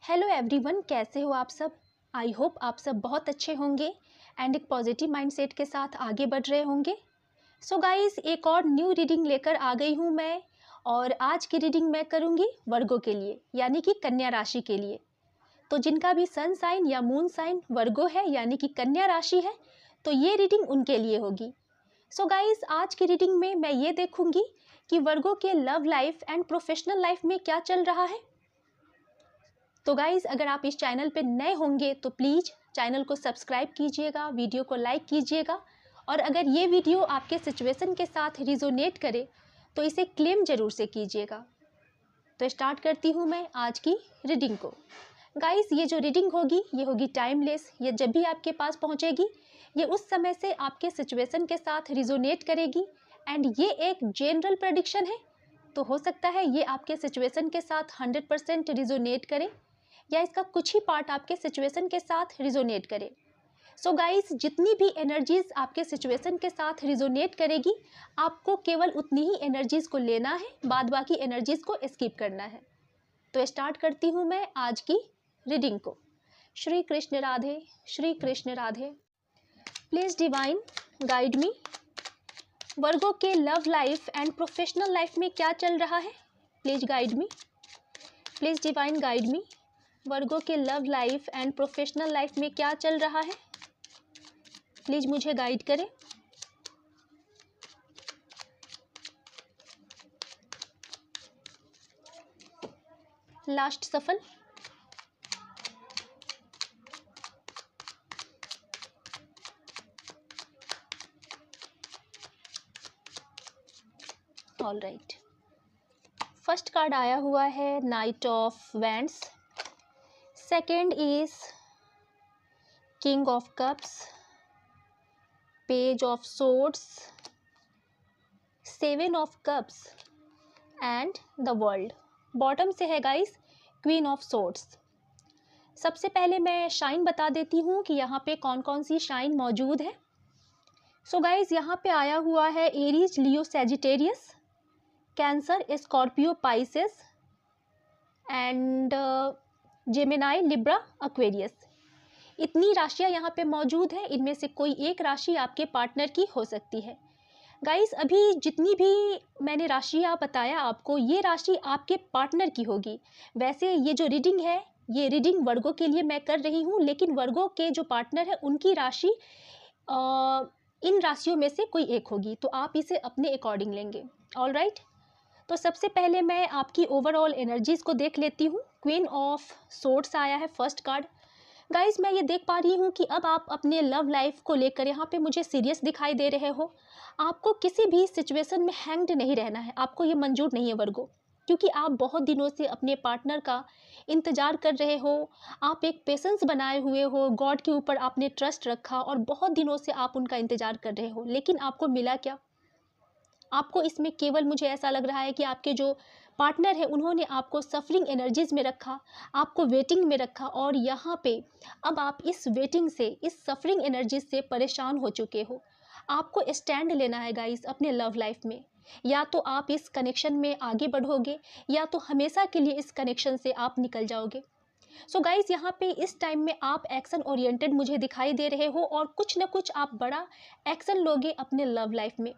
Hello everyone, कैसे हो आप सब। आई होप आप सब बहुत अच्छे होंगे एंड एक पॉजिटिव माइंडसेट के साथ आगे बढ़ रहे होंगे। सो गाइस, एक और न्यू रीडिंग लेकर आ गई हूँ मैं। और आज की रीडिंग मैं करूँगी वर्गो के लिए, यानी कि कन्या राशि के लिए। तो जिनका भी सन साइन या मून साइन वर्गो है यानी कि कन्या राशि है, तो ये रीडिंग उनके लिए होगी। सो गाइस, आज की रीडिंग में मैं ये देखूँगी कि वर्गो के love life and professional life में क्या चल रहा है। तो गाइज़, अगर आप इस चैनल पे नए होंगे तो प्लीज़ चैनल को सब्सक्राइब कीजिएगा, वीडियो को लाइक कीजिएगा। और अगर ये वीडियो आपके सिचुएशन के साथ रिजोनेट करे तो इसे क्लेम ज़रूर से कीजिएगा। तो स्टार्ट करती हूँ मैं आज की रीडिंग को। गाइज़, ये जो रीडिंग होगी ये होगी टाइमलेस। ये जब भी आपके पास पहुँचेगी ये उस समय से आपके सिचुएशन के साथ रिजोनेट करेगी। एंड ये एक जनरल प्रेडिक्शन है, तो हो सकता है ये आपके सिचुएशन के साथ 100% रिजोनेट करे या इसका कुछ ही पार्ट आपके सिचुएशन के साथ रिजोनेट करे। सो गाइस, जितनी भी एनर्जीज आपके सिचुएशन के साथ रिजोनेट करेगी आपको केवल उतनी ही एनर्जीज को लेना है, बाद बाकी एनर्जीज को स्किप करना है। तो स्टार्ट करती हूँ मैं आज की रीडिंग को। Shri Krishna Radhe, Shri Krishna Radhe. Please divine guide me. Virgo के love life and professional life में क्या चल रहा है, please guide me. Please divine guide me. Virgo के love life and professional life में क्या चल रहा है, प्लीज़ मुझे गाइड करें। लास्ट सफल। ऑल राइट, फर्स्ट कार्ड आया हुआ है night of wands, second is king of cups, page of swords, seven of cups and the world. Bottom से है गाइस क्वीन ऑफ सोर्ड्स। सबसे पहले मैं शाइन बता देती हूँ कि यहाँ पे कौन कौन सी शाइन मौजूद है। सो गाइस, यहाँ पे आया हुआ है Aries, Leo, Sagittarius, cancer, Scorpio, Pisces and Gemini, Libra, Aquarius. इतनी राशियाँ यहाँ पे मौजूद हैं। इनमें से कोई एक राशि आपके पार्टनर की हो सकती है। गाइस, अभी जितनी भी मैंने राशियाँ बताया आपको, ये राशि आपके पार्टनर की होगी। वैसे ये जो रीडिंग है ये रीडिंग वर्गो के लिए मैं कर रही हूँ, लेकिन वर्गो के जो पार्टनर है उनकी राशि इन राशियों में से कोई एक होगी, तो आप इसे अपने अकॉर्डिंग लेंगे। ऑल राइट, तो सबसे पहले मैं आपकी ओवरऑल एनर्जीज को देख लेती हूँ। क्वीन ऑफ सोर्ड्स आया है फर्स्ट कार्ड। गाइज, मैं ये देख पा रही हूँ कि अब आप अपने लव लाइफ को लेकर यहाँ पे मुझे सीरियस दिखाई दे रहे हो। आपको किसी भी सिचुएशन में हैंग्ड नहीं रहना है, आपको ये मंजूर नहीं है वर्गो, क्योंकि आप बहुत दिनों से अपने पार्टनर का इंतज़ार कर रहे हो। आप एक पेशेंस बनाए हुए हो, गॉड के ऊपर आपने ट्रस्ट रखा और बहुत दिनों से आप उनका इंतज़ार कर रहे हो, लेकिन आपको मिला क्या? आपको इसमें केवल, मुझे ऐसा लग रहा है कि आपके जो पार्टनर है उन्होंने आपको सफरिंग एनर्जीज में रखा, आपको वेटिंग में रखा, और यहाँ पे अब आप इस वेटिंग से, इस सफरिंग एनर्जीज से परेशान हो चुके हो। आपको स्टैंड लेना है गाइस अपने लव लाइफ में। या तो आप इस कनेक्शन में आगे बढ़ोगे या तो हमेशा के लिए इस कनेक्शन से आप निकल जाओगे। सो गाइस, यहाँ पे इस टाइम में आप एक्शन ओरिएंटेड मुझे दिखाई दे रहे हो और कुछ ना कुछ आप बड़ा एक्शन लोगे अपने लव लाइफ में।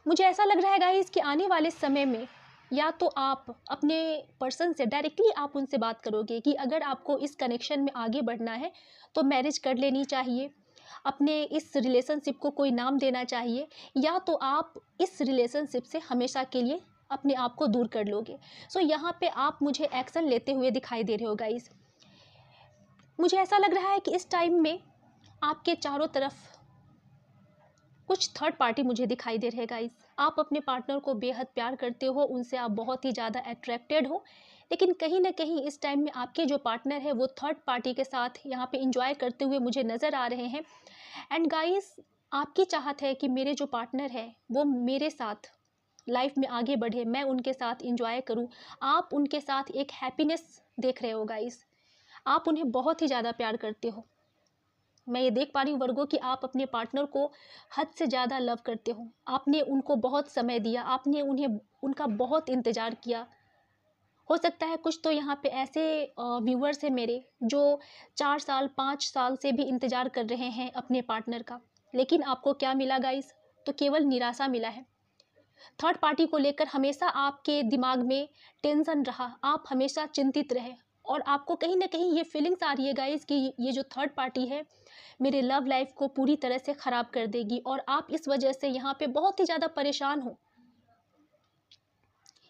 मुझे ऐसा लग रहा है गाइस कि आने वाले समय में या तो आप अपने पर्सन से डायरेक्टली आप उनसे बात करोगे कि अगर आपको इस कनेक्शन में आगे बढ़ना है तो मैरिज कर लेनी चाहिए, अपने इस रिलेशनशिप को कोई नाम देना चाहिए, या तो आप इस रिलेशनशिप से हमेशा के लिए अपने आप को दूर कर लोगे। सो यहाँ पे आप मुझे एक्शन लेते हुए दिखाई दे रहे हो गाइस। मुझे ऐसा लग रहा है कि इस टाइम में आपके चारों तरफ कुछ थर्ड पार्टी मुझे दिखाई दे रहे हैं गाइस। आप अपने पार्टनर को बेहद प्यार करते हो, उनसे आप बहुत ही ज़्यादा अट्रैक्टेड हो, लेकिन कहीं ना कहीं इस टाइम में आपके जो पार्टनर है वो थर्ड पार्टी के साथ यहाँ पे इंजॉय करते हुए मुझे नज़र आ रहे हैं। एंड गाइस, आपकी चाहत है कि मेरे जो पार्टनर है वो मेरे साथ लाइफ में आगे बढ़े, मैं उनके साथ इंजॉय करूँ। आप उनके साथ एक हैप्पीनेस देख रहे हो गाइस। आप उन्हें बहुत ही ज़्यादा प्यार करते हो। मैं ये देख पा रही हूँ वर्गो कि आप अपने पार्टनर को हद से ज़्यादा लव करते हो। आपने उनको बहुत समय दिया, आपने उन्हें, उनका बहुत इंतज़ार किया, हो सकता है कुछ तो यहाँ पे ऐसे व्यूअर्स हैं मेरे जो 4 साल 5 साल से भी इंतज़ार कर रहे हैं अपने पार्टनर का, लेकिन आपको क्या मिला गाइस? तो केवल निराशा मिला है। थर्ड पार्टी को लेकर हमेशा आपके दिमाग में टेंशन रहा, आप हमेशा चिंतित रहे और आपको कहीं ना कहीं ये फीलिंग्स आ रही है गाइस कि ये जो थर्ड पार्टी है मेरे लव लाइफ को पूरी तरह से ख़राब कर देगी और आप इस वजह से यहाँ पे बहुत ही ज़्यादा परेशान हो।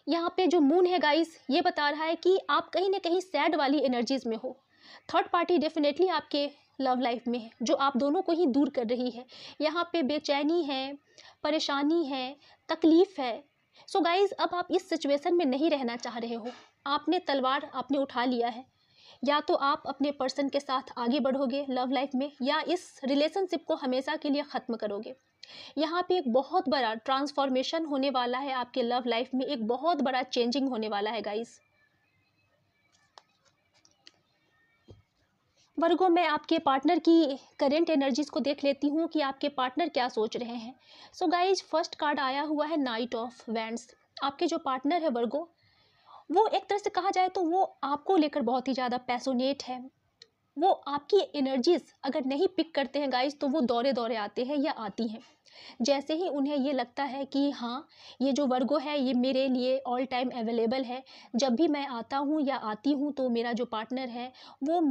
यहाँ पे जो मून है गाइस ये बता रहा है कि आप कहीं ना कहीं सैड वाली एनर्जीज में हो। थर्ड पार्टी डेफिनेटली आपके लव लाइफ में है जो आप दोनों को ही दूर कर रही है। यहाँ पे बेचैनी है, परेशानी है, तकलीफ़ है। सो गाइस अब आप इस सिचुएशन में नहीं रहना चाह रहे हो। आपने तलवार आपने उठा लिया है। या तो आप अपने पर्सन के साथ आगे बढ़ोगे लव लाइफ में या इस रिलेशनशिप को हमेशा के लिए ख़त्म करोगे। यहाँ पे एक बहुत बड़ा ट्रांसफॉर्मेशन होने वाला है आपके लव लाइफ में, एक बहुत बड़ा चेंजिंग होने वाला है गाइस। वर्गो मैं आपके पार्टनर की करेंट एनर्जीज को देख लेती हूँ कि आपके पार्टनर क्या सोच रहे हैं। सो गाइज फर्स्ट कार्ड आया हुआ है नाइट ऑफ वैंड्स। आपके जो पार्टनर है वर्गो वो एक तरह से कहा जाए तो वो आपको लेकर बहुत ही ज़्यादा पैशनेट है। वो आपकी एनर्जीज अगर नहीं पिक करते हैं गाइज तो वो दौरे दौरे आते हैं या आती हैं। जैसे ही उन्हें ये लगता है कि हाँ ये जो वर्गो है ये मेरे लिए ऑल टाइम अवेलेबल है, जब भी मैं आता हूँ या आती हूँ तो मेरा जो पार्टनर है वो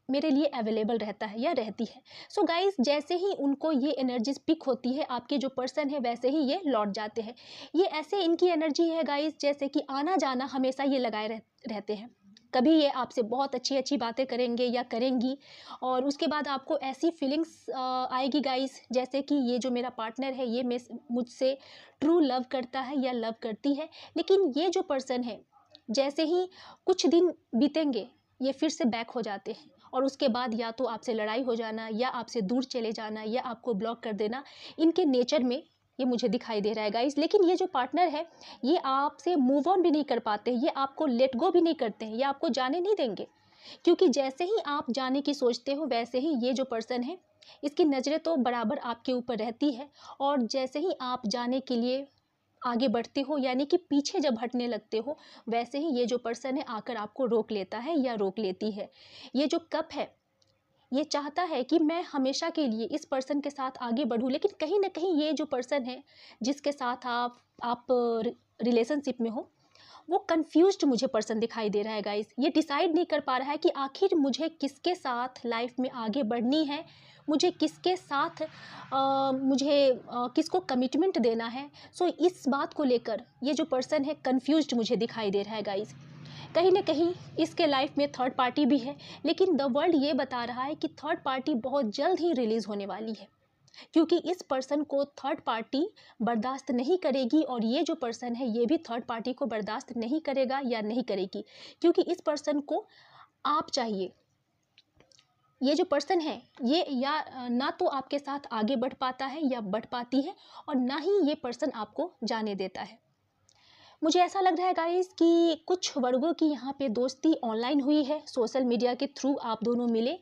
मेरे लिए अवेलेबल रहता है या रहती है। सो गाइस जैसे ही उनको ये एनर्जीज पिक होती है आपके जो पर्सन है वैसे ही ये लौट जाते हैं। ये ऐसे इनकी एनर्जी है गाइस जैसे कि आना जाना हमेशा ये लगाए रहते हैं। कभी ये आपसे बहुत अच्छी अच्छी बातें करेंगे या करेंगी और उसके बाद आपको ऐसी फीलिंग्स आएगी गाइस जैसे कि ये जो मेरा पार्टनर है ये मुझसे ट्रू लव करता है या लव करती है। लेकिन ये जो पर्सन है जैसे ही कुछ दिन बीतेंगे ये फिर से बैक हो जाते हैं और उसके बाद या तो आपसे लड़ाई हो जाना या आपसे दूर चले जाना या आपको ब्लॉक कर देना इनके नेचर में ये मुझे दिखाई दे रहा है गाइस। लेकिन ये जो पार्टनर है ये आपसे मूव ऑन भी नहीं कर पाते, ये आपको लेट गो भी नहीं करते हैं, ये आपको जाने नहीं देंगे। क्योंकि जैसे ही आप जाने की सोचते हो वैसे ही ये जो पर्सन है इसकी नज़रें तो बराबर आपके ऊपर रहती है और जैसे ही आप जाने के लिए आगे बढ़ते हो यानी कि पीछे जब हटने लगते हो वैसे ही ये जो पर्सन है आकर आपको रोक लेता है या रोक लेती है। ये जो कप है ये चाहता है कि मैं हमेशा के लिए इस पर्सन के साथ आगे बढ़ूं, लेकिन कहीं ना कहीं ये जो पर्सन है जिसके साथ आप रिलेशनशिप में हो वो कंफ्यूज्ड मुझे पर्सन दिखाई दे रहा है गाइस। ये डिसाइड नहीं कर पा रहा है कि आखिर मुझे किसके साथ लाइफ में आगे बढ़नी है, मुझे किसके साथ किसको कमिटमेंट देना है। सो इस बात को लेकर ये जो पर्सन है कंफ्यूज्ड मुझे दिखाई दे रहा है गाइस। कहीं ना कहीं इसके लाइफ में थर्ड पार्टी भी है, लेकिन द वर्ल्ड ये बता रहा है कि थर्ड पार्टी बहुत जल्द ही रिलीज़ होने वाली है क्योंकि इस पर्सन को थर्ड पार्टी बर्दाश्त नहीं करेगी और ये जो पर्सन है ये भी थर्ड पार्टी को बर्दाश्त नहीं करेगा या नहीं करेगी क्योंकि इस पर्सन को आप चाहिए। ये जो पर्सन है ये या ना तो आपके साथ आगे बढ़ पाता है या बढ़ पाती है और ना ही ये पर्सन आपको जाने देता है। मुझे ऐसा लग रहा है गाइस कि कुछ वर्गों की यहाँ पे दोस्ती ऑनलाइन हुई है, सोशल मीडिया के थ्रू आप दोनों मिले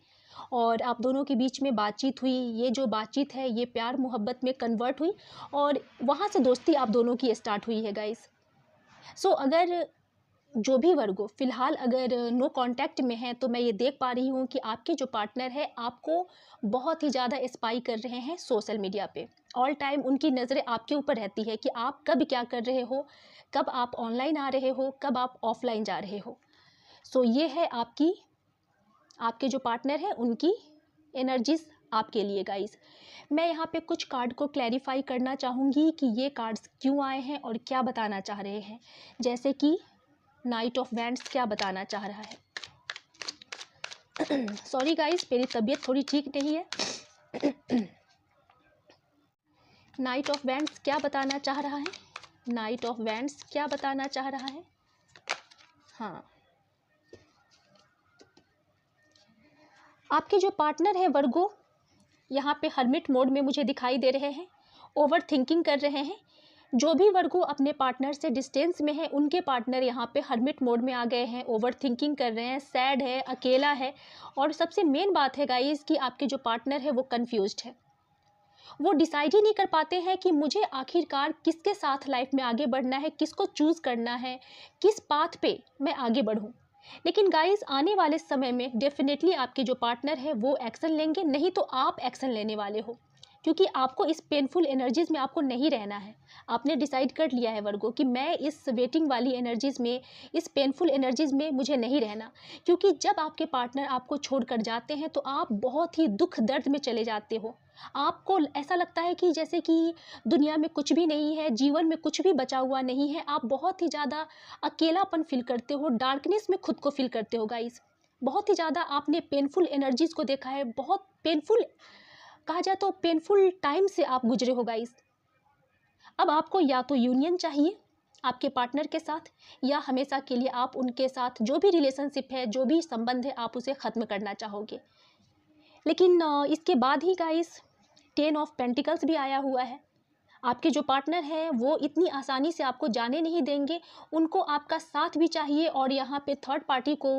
और आप दोनों के बीच में बातचीत हुई। ये जो बातचीत है ये प्यार मोहब्बत में कन्वर्ट हुई और वहाँ से दोस्ती आप दोनों की स्टार्ट हुई है गाइस। सो अगर जो भी वर्गो फ़िलहाल अगर नो कांटेक्ट में है तो मैं ये देख पा रही हूँ कि आपके जो पार्टनर है आपको बहुत ही ज़्यादा स्पाई कर रहे हैं सोशल मीडिया पे। ऑल टाइम उनकी नज़रें आपके ऊपर रहती है कि आप कब क्या कर रहे हो, कब आप ऑनलाइन आ रहे हो, कब आप ऑफलाइन जा रहे हो। सो ये है आपके जो पार्टनर हैं उनकी एनर्जीज आपके लिए गाइस। मैं यहाँ पे कुछ कार्ड को क्लैरिफाई करना चाहूँगी कि ये कार्ड्स क्यों आए हैं और क्या बताना चाह रहे हैं। जैसे कि नाइट ऑफ वैंड्स क्या बताना चाह रहा है। सॉरी गाइस मेरी तबीयत थोड़ी ठीक नहीं है। नाइट ऑफ वैंड्स क्या बताना चाह रहा है, नाइट ऑफ वैंड्स क्या बताना चाह रहा है। हाँ आपके जो पार्टनर है वर्गो यहाँ पे हर्मिट मोड में मुझे दिखाई दे रहे हैं, ओवर थिंकिंग कर रहे हैं। जो भी वर्गो अपने पार्टनर से डिस्टेंस में है उनके पार्टनर यहाँ पे हर्मिट मोड में आ गए हैं, ओवर थिंकिंग कर रहे हैं, सैड है, अकेला है और सबसे मेन बात है गाइस कि आपके जो पार्टनर है वो कंफ्यूज्ड है वो डिसाइड ही नहीं कर पाते हैं कि मुझे आखिरकार किसके साथ लाइफ में आगे बढ़ना है, किसको चूज़ करना है, किस पाथ पे मैं आगे बढ़ूँ। लेकिन गाइस आने वाले समय में डेफिनेटली आपके जो पार्टनर है वो एक्शन लेंगे, नहीं तो आप एक्शन लेने वाले हो, क्योंकि आपको इस पेनफुल एनर्जीज़ में आपको नहीं रहना है। आपने डिसाइड कर लिया है वर्गो कि मैं इस वेटिंग वाली एनर्जीज़ में, इस पेनफुल एनर्जीज़ में मुझे नहीं रहना, क्योंकि जब आपके पार्टनर आपको छोड़ कर जाते हैं तो आप बहुत ही दुख दर्द में चले जाते हो। आपको ऐसा लगता है कि जैसे कि दुनिया में कुछ भी नहीं है, जीवन में कुछ भी बचा हुआ नहीं है। आप बहुत ही ज़्यादा अकेलापन फील करते हो, डार्कनेस में खुद को फील करते हो गाइस। बहुत ही ज़्यादा आपने पेनफुल एनर्जीज़ को देखा है, बहुत पेनफुल, कहा जाए तो पेनफुल टाइम से आप गुजरे हो गाइस। अब आपको या तो यूनियन चाहिए आपके पार्टनर के साथ, या हमेशा के लिए आप उनके साथ जो भी रिलेशनशिप है, जो भी संबंध है, आप उसे ख़त्म करना चाहोगे। लेकिन इसके बाद ही गाइस 10 ऑफ पेंटिकल्स भी आया हुआ है। आपके जो पार्टनर हैं वो इतनी आसानी से आपको जाने नहीं देंगे, उनको आपका साथ भी चाहिए, और यहाँ पे थर्ड पार्टी को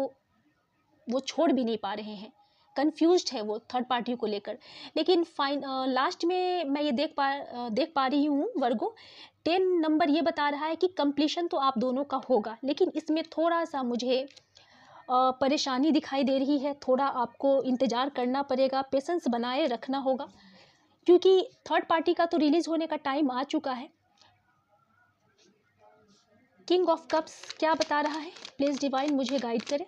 वो छोड़ भी नहीं पा रहे हैं। कंफ्यूज्ड है वो थर्ड पार्टी को लेकर। लेकिन लास्ट में मैं ये देख पा रही हूँ वर्गो, 10 नंबर ये बता रहा है कि कंप्लीशन तो आप दोनों का होगा, लेकिन इसमें थोड़ा सा मुझे परेशानी दिखाई दे रही है। थोड़ा आपको इंतज़ार करना पड़ेगा, पेशेंस बनाए रखना होगा, क्योंकि थर्ड पार्टी का तो रिलीज़ होने का टाइम आ चुका है। किंग ऑफ कप्स क्या बता रहा है? प्लीज़ डिवाइन मुझे गाइड करें।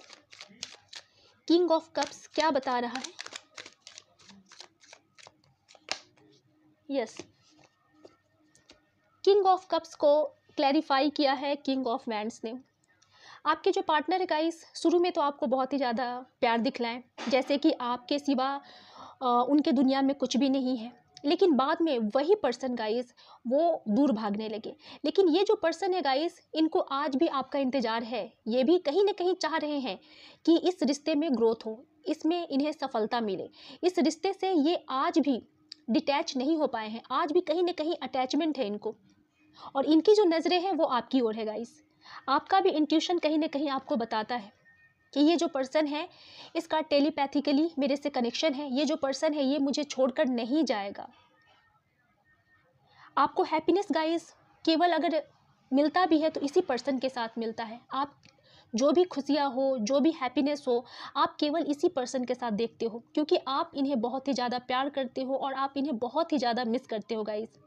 किंग ऑफ कप्स क्या बता रहा है? यस, किंग ऑफ कप्स को क्लैरिफाई किया है किंग ऑफ वैंड्स ने। आपके जो पार्टनर है गाइस, शुरू में तो आपको बहुत ही ज़्यादा प्यार दिखलाएं, जैसे कि आपके सिवा उनके दुनिया में कुछ भी नहीं है। लेकिन बाद में वही पर्सन गाइस वो दूर भागने लगे। लेकिन ये जो पर्सन है गाइस, इनको आज भी आपका इंतज़ार है। ये भी कहीं ना कहीं चाह रहे हैं कि इस रिश्ते में ग्रोथ हो, इसमें इन्हें सफलता मिले। इस रिश्ते से ये आज भी डिटैच नहीं हो पाए हैं, आज भी कहीं ना कहीं अटैचमेंट है इनको, और इनकी जो नज़रें हैं वो आपकी ओर है गाइस। आपका भी इंट्यूशन कहीं ना कहीं आपको बताता है कि ये जो पर्सन है इसका टेलीपैथिकली मेरे से कनेक्शन है, ये जो पर्सन है ये मुझे छोड़कर नहीं जाएगा। आपको हैप्पीनेस गाइस केवल अगर मिलता भी है तो इसी पर्सन के साथ मिलता है। आप जो भी खुशियाँ हो, जो भी हैप्पीनेस हो, आप केवल इसी पर्सन के साथ देखते हो, क्योंकि आप इन्हें बहुत ही ज़्यादा प्यार करते हो और आप इन्हें बहुत ही ज़्यादा मिस करते हो गाइस।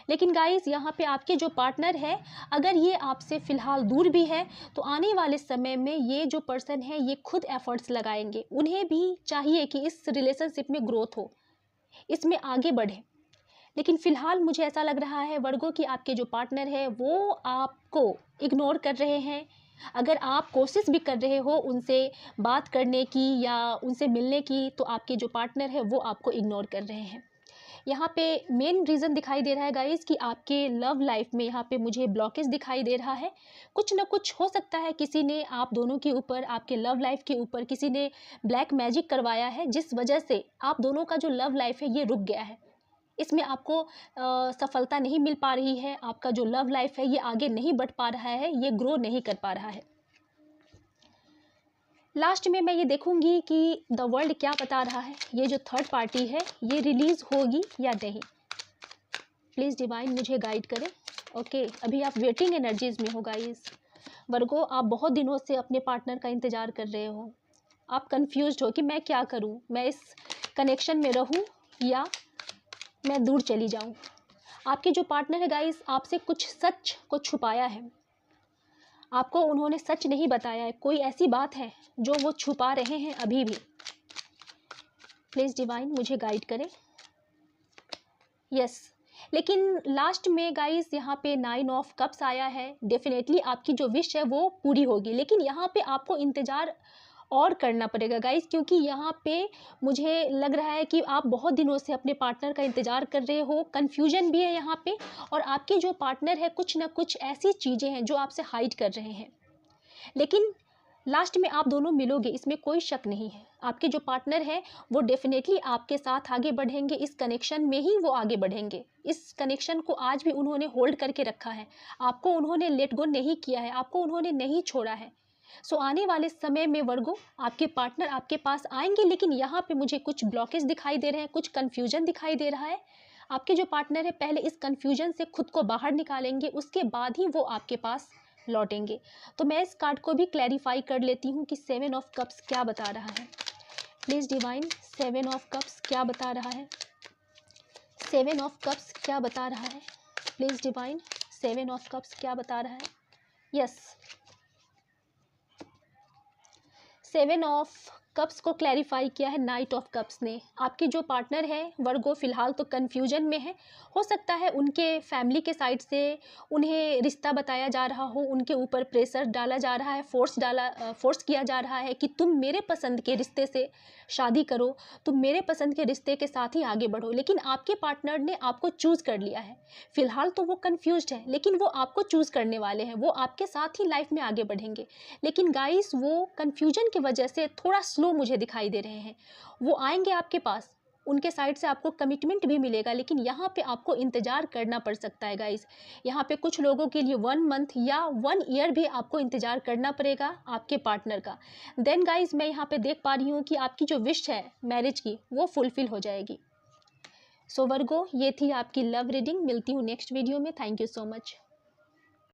लेकिन गाइस यहाँ पे आपके जो पार्टनर है, अगर ये आपसे फ़िलहाल दूर भी है तो आने वाले समय में ये जो पर्सन है ये खुद एफर्ट्स लगाएंगे। उन्हें भी चाहिए कि इस रिलेशनशिप में ग्रोथ हो, इसमें आगे बढ़े। लेकिन फ़िलहाल मुझे ऐसा लग रहा है वर्गो कि आपके जो पार्टनर है वो आपको इग्नोर कर रहे हैं। अगर आप कोशिश भी कर रहे हो उनसे बात करने की या उनसे मिलने की, तो आपके जो पार्टनर है वो आपको इग्नोर कर रहे हैं। यहाँ पे मेन रीज़न दिखाई दे रहा है गाइस कि आपके लव लाइफ में यहाँ पे मुझे ब्लॉकेज दिखाई दे रहा है। कुछ ना कुछ हो सकता है, किसी ने आप दोनों के ऊपर, आपके लव लाइफ के ऊपर किसी ने ब्लैक मैजिक करवाया है, जिस वजह से आप दोनों का जो लव लाइफ है ये रुक गया है। इसमें आपको सफलता नहीं मिल पा रही है, आपका जो लव लाइफ है ये आगे नहीं बढ़ पा रहा है, ये ग्रो नहीं कर पा रहा है। लास्ट में मैं ये देखूंगी कि द वर्ल्ड क्या बता रहा है, ये जो थर्ड पार्टी है ये रिलीज़ होगी या नहीं। प्लीज़ डिवाइन मुझे गाइड करें। ओके, अभी आप वेटिंग एनर्जीज़ में हो गाइस। वर्गो, आप बहुत दिनों से अपने पार्टनर का इंतज़ार कर रहे हो। आप कंफ्यूज्ड हो कि मैं क्या करूं, मैं इस कनेक्शन में रहूं या मैं दूर चली जाऊं। आपके जो पार्टनर है गाइस आपसे कुछ सच को छुपाया है, आपको उन्होंने सच नहीं बताया है। कोई ऐसी बात है जो वो छुपा रहे हैं अभी भी। प्लीज़ डिवाइन मुझे गाइड करें। यस, लेकिन लास्ट में गाइस यहाँ पे 9 ऑफ कप्स आया है। डेफिनेटली आपकी जो विश है वो पूरी होगी, लेकिन यहाँ पे आपको इंतज़ार और करना पड़ेगा गाइस, क्योंकि यहाँ पे मुझे लग रहा है कि आप बहुत दिनों से अपने पार्टनर का इंतज़ार कर रहे हो। कन्फ्यूजन भी है यहाँ पे, और आपके जो पार्टनर है कुछ ना कुछ ऐसी चीज़ें हैं जो आपसे हाइड कर रहे हैं। लेकिन लास्ट में आप दोनों मिलोगे, इसमें कोई शक नहीं है। आपके जो पार्टनर है वो डेफिनेटली आपके साथ आगे बढ़ेंगे, इस कनेक्शन में ही वो आगे बढ़ेंगे। इस कनेक्शन को आज भी उन्होंने होल्ड करके रखा है, आपको उन्होंने लेट गो नहीं किया है, आपको उन्होंने नहीं छोड़ा है। सो आने वाले समय में वर्गो आपके पार्टनर आपके पास आएंगे, लेकिन यहाँ पे मुझे कुछ ब्लॉकेज दिखाई दे रहे हैं, कुछ कन्फ्यूजन दिखाई दे रहा है। आपके जो पार्टनर है पहले इस कन्फ्यूजन से खुद को बाहर निकालेंगे, उसके बाद ही वो आपके पास लौटेंगे। तो मैं इस कार्ड को भी क्लैरिफाई कर लेती हूँ कि 7 ऑफ कप्स क्या बता रहा है। प्लीज़ डिवाइन, 7 ऑफ कप्स क्या बता रहा है? 7 ऑफ कप्स क्या बता रहा है? प्लीज़ डिवाइन, 7 ऑफ कप्स क्या बता रहा है? यस, 7 ऑफ कप्स को क्लैरिफाई किया है नाइट ऑफ कप्स ने। आपके जो पार्टनर है वर्गो फिलहाल तो कन्फ्यूजन में है। हो सकता है उनके फैमिली के साइड से उन्हें रिश्ता बताया जा रहा हो, उनके ऊपर प्रेशर डाला जा रहा है, फोर्स किया जा रहा है कि तुम मेरे पसंद के रिश्ते से शादी करो, तुम मेरे पसंद के रिश्ते के साथ ही आगे बढ़ो। लेकिन आपके पार्टनर ने आपको चूज़ कर लिया है। फिलहाल तो वो कन्फ्यूज्ड है, लेकिन वो आपको चूज़ करने वाले हैं, वो आपके साथ ही लाइफ में आगे बढ़ेंगे। लेकिन गाइस वो कन्फ्यूजन की वजह से थोड़ा स्लो मुझे दिखाई दे रहे हैं। वो आएंगे आपके पास, उनके साइड से आपको कमिटमेंट भी मिलेगा, लेकिन यहाँ पे आपको इंतज़ार करना पड़ सकता है गाइस। यहाँ पे कुछ लोगों के लिए 1 मंथ या 1 ईयर भी आपको इंतज़ार करना पड़ेगा आपके पार्टनर का। देन गाइस मैं यहाँ पे देख पा रही हूँ कि आपकी जो विश है मैरिज की वो फुलफिल हो जाएगी। सो वर्गो, ये थी आपकी लव रीडिंग। मिलती हूँ नेक्स्ट वीडियो में। Thank you so much.